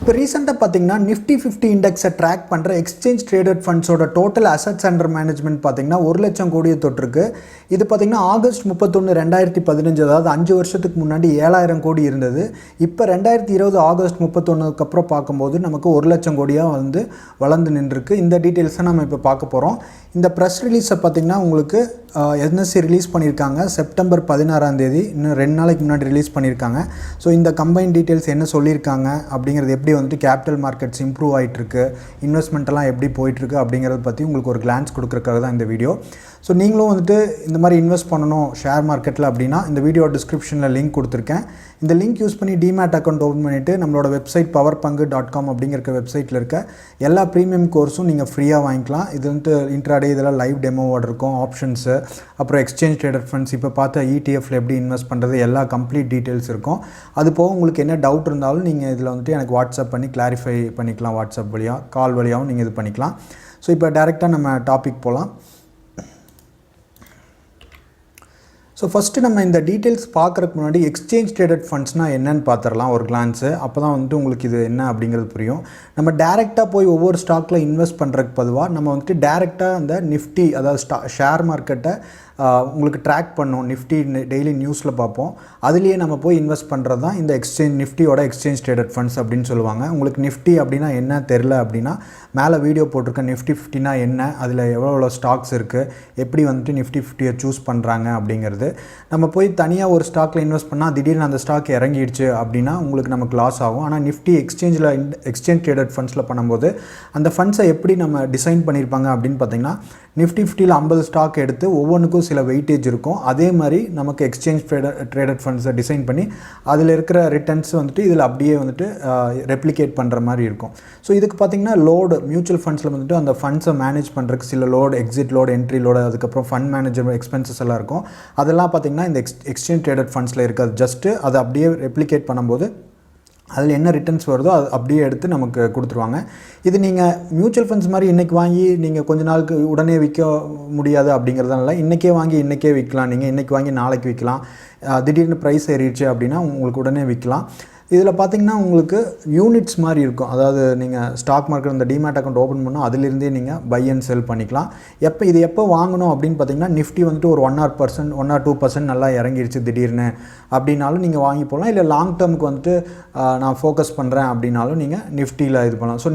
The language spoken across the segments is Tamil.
இப்போ ரீசெண்டாக பார்த்தீங்கன்னா நிஃப்டி 50 இண்டெக்ஸை ட்ராக் பண்ணுற எக்ஸ்சேஞ்ச் ட்ரேடட் ஃபண்ட்ஸோட டோட்டல் அசட்ஸ் அண்டர் மேனேஜ்மெண்ட் பார்த்தீங்கன்னா 1 லட்சம் கோடியை தொட்டிருக்கு. இது பார்த்தீங்கன்னா ஆகஸ்ட் 31, 2015, அதாவது 5 வருஷத்துக்கு முன்னாடி 7000 கோடி இருந்தது. இப்போ 2020 ஆகஸ்ட் 31க்கு அப்புறம் பார்க்கும்போது நமக்கு 1 லட்சம் கோடியாக வளர்ந்து நின்றுருக்கு. இந்த டீட்டெயில்ஸை நம்ம இப்போ பார்க்க போகிறோம். இந்த ப்ரெஸ் ரிலீஸை பார்த்தீங்கன்னா உங்களுக்கு என்எஸ்சி ரிலீஸ் பண்ணியிருக்காங்க செப்டம்பர் 16ஆம் தேதி, இன்னும் 2 நாளைக்கு முன்னாடி ரிலீஸ் பண்ணியிருக்காங்க. ஸோ இந்த கம்பைன் டீட்டெயில்ஸ் என்ன சொல்லியிருக்காங்க அப்படிங்கிறது, எப்படி கேபிட்டல் மார்க்கெட்ஸ் இம்ப்ரூவ் ஆகிட்டுருக்கு, இன்வெஸ்ட்மெண்ட்டெல்லாம் எப்படி போயிட்டுருக்கு அப்படிங்கிறத பற்றி உங்களுக்கு ஒரு கிளான்ஸ் கொடுக்குறதுக்காக தான் இந்த வீடியோ. ஸோ நீங்களும் இந்த மாதிரி இன்வெஸ்ட் பண்ணணும் ஷேர் மார்க்கெட்டில் அப்படின்னா இந்த வீடியோ டிஸ்கிரிப்ஷனில் லிங்க் கொடுத்துருக்கேன். இந்த லிங்க் யூஸ் பண்ணி டிமேட் அக்கௌண்ட் ஓப்பன் பண்ணிவிட்டு நம்மளோட வெப்சைட் powerpangu.com அப்படிங்கிற வெப்சைட்டில் இருக்க எல்லா ப்ரீமியம் கோர்ஸும் நீங்கள் ஃப்ரீயாக வாங்கிக்கலாம். இது இன்ட்ராடே இதெல்லாம் லைவ் டெமோவோட இருக்கும், ஆப்ஷன்ஸு, அப்புறம் எக்ஸ்சேஞ்ச் ட்ரேடட் ஃபண்ட்ஸ், இப்போ பார்த்த ETF எப்படி இன்வெஸ்ட் பண்ணுறது, எல்லா கம்ப்ளீட் டீட்டெயில்ஸ் இருக்கும். அது போக உங்களுக்கு என்ன டவுட் இருந்தாலும் நீங்கள் இதில் எனக்கு வாட்ஸ்அப் பண்ணி கிளாரிஃபை பண்ணிக்கலாம். வாட்ஸ்அப் வழியாக, கால் வழியாகவும் நீங்கள் இது பண்ணிக்கலாம். ஸோ இப்போ டேரெக்டாக நம்ம டாபிக் போகலாம். ஸோ ஃபஸ்ட்டு நம்ம இந்த டீட்டெயில்ஸ் பார்க்குறதுக்கு முன்னாடி எக்ஸ்சேஞ்ச் ட்ரேடட் ஃபண்ட்ஸ்னால் என்னென்னு பார்த்துடலாம் ஒரு கிளான்ஸு. அப்போ தான் உங்களுக்கு இது என்ன அப்படிங்கிறது புரியும். நம்ம டேரெக்டாக போய் ஒவ்வொரு ஸ்டாக்கில் இன்வெஸ்ட் பண்ணுறதுக்கு பொதுவாக நம்ம டேரெக்டாக அந்த நிஃப்டி, அதாவது ஷேர் மார்க்கெட்டை உங்களுக்கு ட்ராக் பண்ணோம். நிஃப்டி டெய்லி நியூஸில் பார்ப்போம். அதுலேயே நம்ம போய் இன்வெஸ்ட் பண்ணுறது தான் இந்த நிஃப்டியோட எக்ஸ்சேஞ்ச் ட்ரேடட் ஃபண்ட்ஸ் அப்படின்னு சொல்லுவாங்க. உங்களுக்கு நிஃப்டி அப்படின்னா என்ன தெரில அப்படின்னா மேலே வீடியோ போட்டிருக்கேன். நிஃப்டி 50னா என்ன, அதில் எவ்வளோ ஸ்டாக்ஸ் இருக்குது, எப்படி நிஃப்டி 50யை சூஸ் பண்ணுறாங்க அப்படிங்கிறது. நம்ம போய் தனியாக ஒரு ஸ்டாக்கில் இன்வெஸ்ட் பண்ணால் திடீர்னு அந்த ஸ்டாக் இறங்கிடுச்சு அப்படின்னா நமக்கு லாஸ் ஆகும். ஆனால் நிஃப்டி எக்ஸ்சேஞ்ச் ட்ரேடட் ஃபண்ட்ஸில் பண்ணும்போது அந்த ஃபண்ட்ஸை எப்படி நம்ம டிசைன் பண்ணியிருப்பாங்க அப்படின்னு பார்த்தீங்கன்னா, நிஃப்டி 50ல் 50 ஸ்டாக் எடுத்து ஒவ்வொன்றுக்கும் சில வெயிட்டேஜ் இருக்கும். அதே மாதிரி நமக்கு எக்ஸ்சேஞ்ச் ட்ரேடட் ஃபண்ட்ஸை டிசைன் பண்ணி அதில் இருக்கிற ரிட்டர்ன்ஸ் இதில் அப்படியே ரெப்ளிகேட் பண்ணுற மாதிரி இருக்கும். ஸோ இதுக்கு பார்த்திங்கன்னா லோடு, மியூச்சுவல் ஃபண்ட்ஸில் அந்த ஃபண்ட்ஸை மேனேஜ் பண்ணுறதுக்கு சில load, exit load, entry load, அதுக்கப்புறம் ஃபண்ட் மேனேஜர் எக்ஸ்பென்சஸ் எல்லாம் இருக்கும். அதெல்லாம் பார்த்திங்கன்னா இந்த எக்ஸ்சேஞ்ச் ட்ரேடட் ஃபண்ட்ஸில் இருக்காது. ஜஸ்ட்டு அதை அப்படியே ரெப்ளிகேட் பண்ணும்போது அதில் என்ன ரிட்டர்ன்ஸ் வருதோ அது அப்படியே எடுத்து நமக்கு கொடுத்துருவாங்க. இது நீங்கள் மியூச்சுவல் ஃபண்ட்ஸ் மாதிரி இன்றைக்கி வாங்கி நீங்கள் கொஞ்ச நாளுக்கு உடனே விற்க முடியாது அப்படிங்கிறதுனால இன்றைக்கே வாங்கி இன்றைக்கே விற்கலாம். நீங்கள் இன்றைக்கி வாங்கி நாளைக்கு விற்கலாம். திடீர்னு ப்ரைஸ் ஏறிடுச்சு அப்படின்னா உங்களுக்கு உடனே விற்கலாம். இதில் பார்த்திங்கன்னா உங்களுக்கு யூனிட்ஸ் மாதிரி இருக்கும். அதாவது நீங்கள் ஸ்டாக் மார்க்கெட் இந்த டிமேட் அக்கௌண்ட் ஓப்பன் பண்ணால் அதிலிருந்தே நீங்கள் பை அண்ட் செல் பண்ணிக்கலாம். எப்போ வாங்கணும் அப்படின்னு பார்த்தீங்கன்னா, நிஃப்டி ஒரு 1% 1 or 2% நல்லா இறங்கிடுச்சு திடீர்னு அப்படின்னாலும் நீங்கள் வாங்கி போகலாம். இல்லை லாங் டேர்முக்கு நான் ஃபோக்கஸ் பண்ணுறேன் அப்படின்னாலும் நீங்கள் நிஃப்டியில் இது பண்ணலாம். ஸோ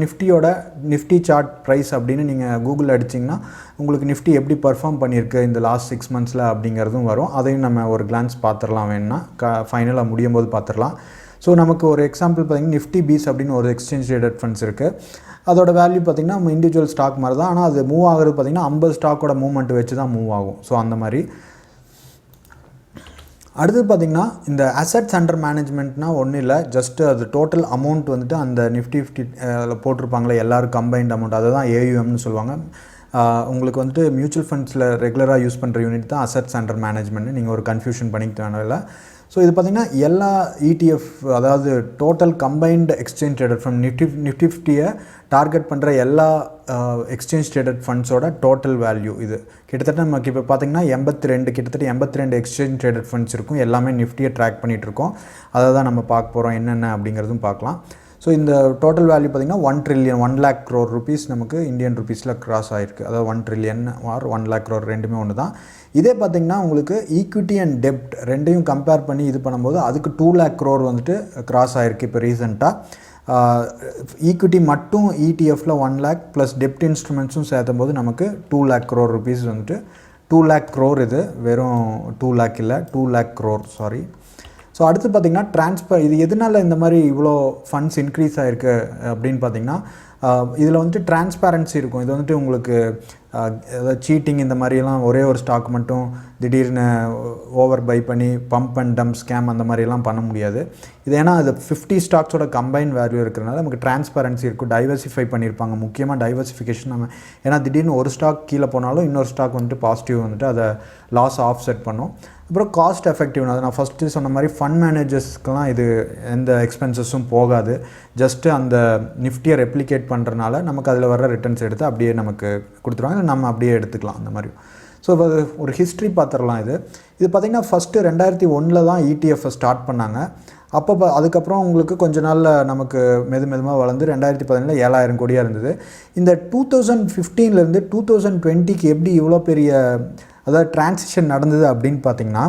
நிஃப்டி சார்ட் ப்ரைஸ் அப்படின்னு நீங்கள் கூகுளில் அடிச்சிங்கன்னா உங்களுக்கு நிஃப்டி எப்படி பர்ஃபார்ம் பண்ணியிருக்கு இந்த லாஸ்ட் 6 monthஸில் அப்படிங்கிறதும் வரும். அதையும் நம்ம ஒரு கிளான்ஸ் பார்த்துடலாம், வேணுன்னா ஃபைனலாக முடியும் போது பார்த்துடலாம். ஸோ நமக்கு ஒரு எக்ஸாம்பிள் பார்த்திங்கன்னா, நிஃப்டி பீஸ் அப்படின்னு ஒரு எக்ஸ்சேஞ்ச் ட்ரேடட் ஃபண்ட்ஸ் இருக்குது. அதோட வேல்யூ பார்த்திங்கன்னா நம்ம இண்டிவிஜுவல் ஸ்டாக் மாதிரி தான். ஆனால் அது மூவ் ஆகிறது பார்த்திங்கன்னா 50 ஸ்டாக்கோட மூவ்மெண்ட் வச்சு தான் மூவ் ஆகும். ஸோ அந்த மாதிரி. அடுத்தது பார்த்திங்கன்னா, இந்த அசட்ஸ் அண்டர் மேனேஜ்மெண்ட்னால் ஒன்றும் இல்லை, ஜஸ்ட்டு அது டோட்டல் அமௌண்ட் அந்த நிஃப்டி 50 போட்டிருப்பாங்களே எல்லோரும் கம்பைன்ட் அமௌண்ட், அதை தான் AUMனு சொல்லுவாங்க. உங்களுக்கு மியூச்சுவல் ஃபண்ட்ஸில் ரெகுலராக யூஸ் பண்ணுற யூனிட் தான் அசட்ஸ் அண்டர் மேனேஜ்மெண்ட்னு நீங்கள் ஒரு கன்ஃபியூஷன் பண்ணிக்க தேவையில்லை. ஸோ இது பார்த்திங்கன்னா எல்லா ETF, அதாவது total combined exchange traded fund Nifty 50யை டார்கெட் பண்ணுற எல்லா எக்ஸ்சேஞ்ச் ட்ரேடட் ஃபண்ட்ஸோட டோட்டல் வேல்யூ இது. கிட்டத்தட்ட நமக்கு இப்போ பார்த்திங்கன்னா 82 எக்ஸ்சேஞ்ச் ட்ரேடட் ஃபண்ட்ஸ் இருக்கும். எல்லாமே நிஃப்டியை ட்ராக் பண்ணிகிட்ருக்கோம். அதை தான் நம்ம பார்க்க போகிறோம், என்னென்ன அப்படிங்கிறதும் பார்க்கலாம். ஸோ இந்த டோட்டல் வேல்யூ பார்த்திங்கன்னா 1 trillion 1 lakh crore rupees நமக்கு இந்தியன் ருபீஸில் கிராஸ் ஆகிருக்கு. அதாவது 1 trillion ஆர் 1 lakh crore ரெண்டுமே ஒன்று தான். இதே பார்த்திங்கன்னா உங்களுக்கு ஈக்விட்டி அண்ட் டெப்ட் ரெண்டையும் கம்பேர் பண்ணி இது பண்ணும்போது அதுக்கு 2 lakh crore கிராஸ் ஆகிருக்கு. இப்போ ரீசெண்டாக ஈக்விட்டி மட்டும் ETFல 1 lakh ப்ளஸ் டெப்ட் இன்ஸ்ட்ருமெண்ட்ஸும் சேர்த்தும் போது நமக்கு 2 lakh crore rupees 2 lakh crore, இது வெறும் 2 lakh இல்லை, 2 lakh crore, சாரி. ஸோ அடுத்து பார்த்திங்கன்னா இது எதனால் இந்த மாதிரி இவ்வளோ ஃபண்ட்ஸ் இன்க்ரீஸ் ஆகிருக்கு அப்படின்னு பார்த்திங்கன்னா, இதில் டிரான்ஸ்பேரன்சி இருக்கும். இது உங்களுக்கு அதாவது சீட்டிங் இந்த மாதிரியெல்லாம் ஒரே ஒரு ஸ்டாக் மட்டும் திடீர்னு ஓவர் பை பண்ணி பம்ப் அண்ட் டம்ப் ஸ்கேம் அந்த மாதிரிலாம் பண்ண முடியாது. இது ஏன்னா அது 50 ஸ்டாக்ஸோட கம்பைன் வேல்யூ இருக்கிறனால நமக்கு டிரான்ஸ்பேரன்சி இருக்கும். டைவர்சிஃபை பண்ணியிருப்பாங்க. முக்கியமாக டைவர்சிஃபிகேஷன் நம்ம, ஏன்னா திடீர்னு ஒரு ஸ்டாக் கீழே போனாலும் இன்னொரு ஸ்டாக் பாசிட்டிவ் அதை லாஸ் ஆஃப் செட் பண்ணும். அப்புறம் காஸ்ட் எஃபெக்டிவ், அது நான் ஃபஸ்ட்டு சொன்ன மாதிரி ஃபண்ட் மேனேஜர்ஸ்க்கெலாம் இது எந்த எக்ஸ்பென்சஸும் போகாது. ஜஸ்ட்டு அந்த நிஃப்டியை ரெப்ளிகேட் பண்ணுறனால நமக்கு அதில் வர ரிட்டர்ன்ஸ் எடுத்து அப்படியே நமக்கு கொடுத்துருவாங்க, நம்ம அப்படியே எடுத்துக்கலாம் அந்த மாதிரி. ஸோ ஒரு ஹிஸ்ட்ரி பார்த்துடலாம். இது பார்த்திங்கன்னா ஃபஸ்ட்டு 2001 தான் ETF ஸ்டார்ட் பண்ணாங்க. அப்போ அதுக்கப்புறம் உங்களுக்கு கொஞ்ச நாளில் நமக்கு மெதுமாக வளர்ந்து 2017 7,000 கோடியாக இருந்தது. இந்த 2015லேருந்து 2020க்கு எப்படி இவ்வளோ பெரிய அதாவது டிரான்சிஷன் நடந்தது அப்படின்னு பார்த்திங்கன்னா,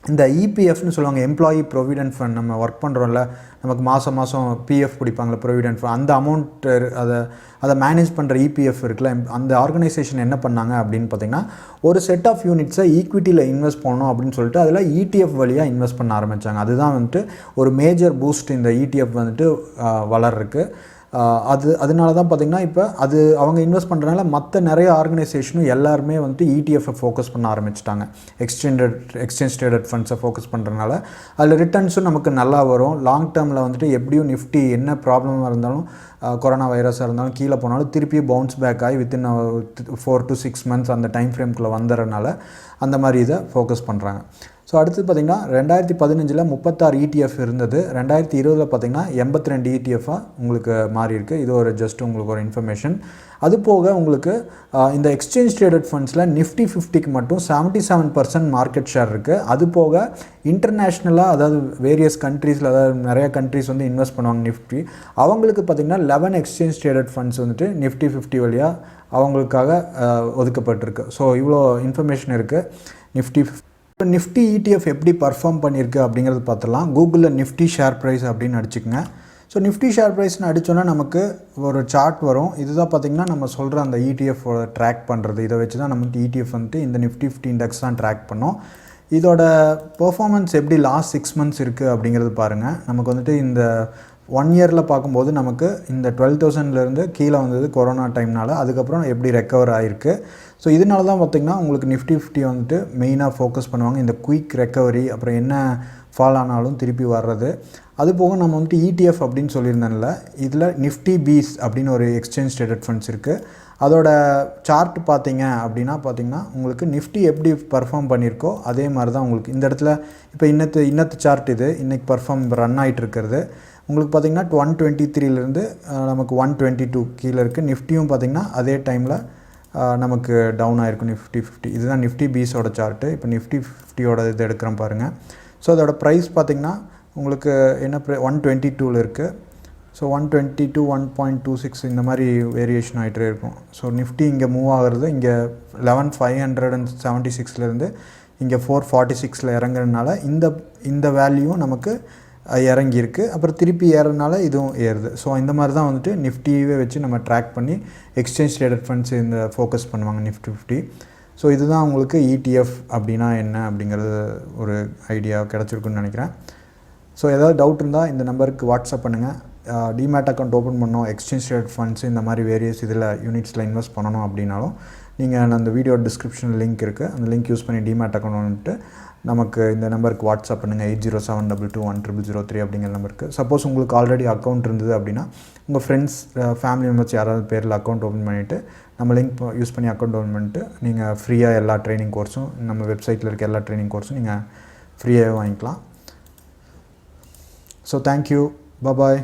இந்த இபிஎஃப்னு சொல்லுவாங்க, எம்ப்ளாயி ப்ரொவிடென்ட் ஃபண்ட். நம்ம ஒர்க் பண்ணுறோம்ல, நமக்கு மாதம் பிஎஃப் பிடிப்பாங்களே ப்ரொவிடென்ட் ஃபண்ட், அந்த அமௌண்ட்டு அதை மேனேஜ் பண்ணுற இபிஎஃப் இருக்குல்ல, அந்த ஆர்கனைசேஷன் என்ன பண்ணாங்க அப்படின்னு பார்த்திங்கன்னா, ஒரு செட் ஆஃப் யூனிட்ஸை ஈக்விட்டியில் இன்வெஸ்ட் பண்ணணும் அப்படின்னு சொல்லிட்டு அதில் ETF வழியாக இன்வெஸ்ட் பண்ண ஆரம்பித்தாங்க. அதுதான் வந்துட்டு ஒரு மேஜர் பூஸ்ட் இந்த ETF வந்துட்டு வளர்றதுக்கு. அதனால தான் பார்த்திங்கன்னா இப்போ அவங்க இன்வெஸ்ட் பண்ணுறதுனால மற்ற நிறைய ஆர்கனைசேஷனும் எல்லாருமே வந்துட்டு ETF ஃபோக்கஸ் பண்ண ஆரம்பிச்சிட்டாங்க. எக்ஸ்சேஞ்ச் ட்ரேடட் ஃபண்ட்ஸை ஃபோக்கஸ் பண்ணுறதுனால அதில் ரிட்டர்ன்ஸும் நமக்கு நல்லா வரும். லாங் டேர்மில் வந்துட்டு எப்படியும் நிஃப்டி என்ன ப்ராப்ளமாக இருந்தாலும், கொரோனா வைரஸாக இருந்தாலும் கீழே போனாலும் திருப்பி பவுன்ஸ் பேக் ஆகி வித்தின் 4 to 6 months அந்த டைம் ஃப்ரேம்குள்ளே வந்துறதுனால அந்த மாதிரி இதை ஃபோக்கஸ் பண்ணுறாங்க. ஸோ அடுத்து பார்த்திங்கன்னா 2015 36 ETF இருந்தது. 2020 பார்த்திங்கன்னா 82 ETF உங்களுக்கு மாறி இருக்குது. இது ஒரு ஜஸ்ட் உங்களுக்கு ஒரு இன்ஃபர்மேஷன். அது போக உங்களுக்கு இந்த எக்ஸ்சேஞ்ச் ட்ரேடட் ஃபண்ட்ஸில் நிஃப்டி 50க்கு மட்டும் 77% மார்க்கெட் ஷேர் இருக்குது. அது போக இன்டர்நேஷ்னலாக, அதாவது வேரியஸ் கண்ட்ரீஸில், அதாவது நிறைய கண்ட்ரீஸ் வந்து இன்வெஸ்ட் பண்ணுவாங்க நிஃப்டி. அவங்களுக்கு பார்த்திங்கன்னா 11 எக்ஸ்சேஞ்ச் ட்ரேடட் ஃபண்ட்ஸ் வந்துட்டு நிஃப்டி 50 வழியாக அவங்களுக்காக ஒதுக்கப்பட்டிருக்கு. ஸோ இவ்வளோ இன்ஃபர்மேஷன் இருக்குது நிஃப்டி 50. இப்போ நிஃப்டி ETF எப்படி பர்ஃபார்ம் பண்ணியிருக்கு அப்படிங்கிறது பார்த்துடலாம். கூகுளில் நிஃப்டி ஷேர் ப்ரைஸ் அப்படின்னு அடிச்சுக்கோங்க. ஸோ நிஃப்டி ஷேர் ப்ரைஸ்னு அடித்தோன்னா நமக்கு ஒரு சார்ட் வரும். இதுதான் பார்த்திங்கன்னா நம்ம சொல்கிற அந்த ETF ட்ராக் பண்ணுறது. இதை வச்சு தான் நமக்கு ETF வந்துட்டு இந்த நிஃப்டி 50 இண்டெக்ஸ் தான் ட்ராக் பண்ணோம். இதோட பெர்ஃபார்மன்ஸ் எப்படி லாஸ்ட் 6 months இருக்குது அப்படிங்கிறது பாருங்கள். நமக்கு வந்துட்டு இந்த 1 yearல பார்க்கும்போது நமக்கு இந்த 12,000லேருந்து கீழே வந்தது கொரோனா டைம்னால். அதுக்கப்புறம் எப்படி ரெக்கவர் ஆகிருக்கு. ஸோ இதனால தான் பார்த்திங்கன்னா உங்களுக்கு நிஃப்டி 50 வந்துட்டு மெயினாக ஃபோக்கஸ் பண்ணுவாங்க. இந்த குயிக் ரெக்கவரி, அப்புறம் என்ன ஃபால் ஆனாலும் திருப்பி வர்றது. அது போக நம்ம வந்துட்டு ETF அப்படின்னு சொல்லியிருந்தேன்ல, இதில் நிஃப்டி பீஸ் அப்படின்னு ஒரு எக்ஸ்சேஞ்ச் ட்ரேடட் ஃபண்ட்ஸ் இருக்குது. அதோட சார்ட் பார்த்திங்க அப்படின்னா பார்த்திங்கன்னா உங்களுக்கு நிஃப்டி எப்படி பர்ஃபார்ம் பண்ணியிருக்கோ அதே மாதிரி தான் உங்களுக்கு இந்த இடத்துல இப்போ இன்னத்து சார்ட் இது இன்றைக்கி ரன் ஆகிட்டு இருக்கிறது. உங்களுக்கு பார்த்திங்கன்னா 123லேருந்து நமக்கு 122 கீழே இருக்குது. நிஃப்டியும் பார்த்திங்கன்னா அதே டைமில் நமக்கு டவுன் ஆகிருக்கும் நிஃப்டி 50. இதுதான் நிஃப்டி பீஸோட சார்ட்டு. இப்போ நிஃப்டி 50யோட இது எடுக்கிறோம் பாருங்கள். ஸோ அதோட ப்ரைஸ் பார்த்திங்கன்னா உங்களுக்கு என்ன 122ல் இருக்குது. ஸோ 122, 1.26 இந்த மாதிரி வேரியேஷன் ஆகிட்டே இருக்கும். ஸோ நிஃப்டி இங்கே மூவ் ஆகிறது இங்கே 11,576லேருந்து இங்கே 446ல் இறங்குறதுனால இந்த வேல்யூ நமக்கு இறங்கியிருக்கு. அப்புறம் திருப்பி ஏறதுனால இதுவும் ஏறுது. ஸோ இந்த மாதிரி தான் வந்துட்டு நிஃப்டியே வச்சு நம்ம ட்ராக் பண்ணி எக்ஸ்சேஞ்ச் ட்ரேடட் ஃபண்ட்ஸ் இந்த ஃபோக்கஸ் பண்ணுவாங்க நிஃப்டி 50. ஸோ இதுதான் உங்களுக்கு ETF அப்படின்னா என்ன அப்படிங்கிறது ஒரு ஐடியா கிடச்சிருக்குன்னு நினைக்கிறேன். ஸோ ஏதாவது டவுட் இருந்தால் இந்த நம்பருக்கு வாட்ஸ்அப் பண்ணுங்கள். டிமேட் அக்கௌண்ட் ஓப்பன் பண்ணோம், எக்ஸ்சேஞ்ச் ட்ரேடட் ஃபண்ட்ஸ் இந்த மாதிரி வேரியஸ் இதில் யூனிட்ஸில் இன்வெஸ்ட் பண்ணணும் அப்படின்னாலும் நீங்கள் அந்த வீடியோ டிஸ்கிரிப்ஷன் லிங்க் இருக்குது, அந்த லிங்க் யூஸ் பண்ணி டிமேட் அக்கௌண்ட் வந்துட்டு நமக்கு இந்த நம்பருக்கு வாட்ஸ்அப் பண்ணுங்கள். 8072210003 அப்படிங்கிற நம்பருக்கு. சப்போஸ் உங்களுக்கு ஆல்ரெடி அக்கௌண்ட் இருந்தது அப்படின்னா உங்கள் ஃப்ரெண்ட்ஸ், ஃபேமிலி மெம்பர்ஸ் யாராவது பேரில் அக்கௌண்ட் ஓப்பன் பண்ணிவிட்டு நம்ம லிங்க் யூஸ் பண்ணி அக்கௌண்ட் ஓப்பன் பண்ணிட்டு நீங்கள் ஃப்ரீயாக எல்லா ட்ரைனிங் கோர்ஸும், நம்ம வெப்சைட்டில் இருக்க எல்லா ட்ரைனிங் கோர்ஸும் நீங்கள் ஃப்ரீயாகவே வாங்கிக்கலாம். ஸோ தேங்க்யூ, பாய்.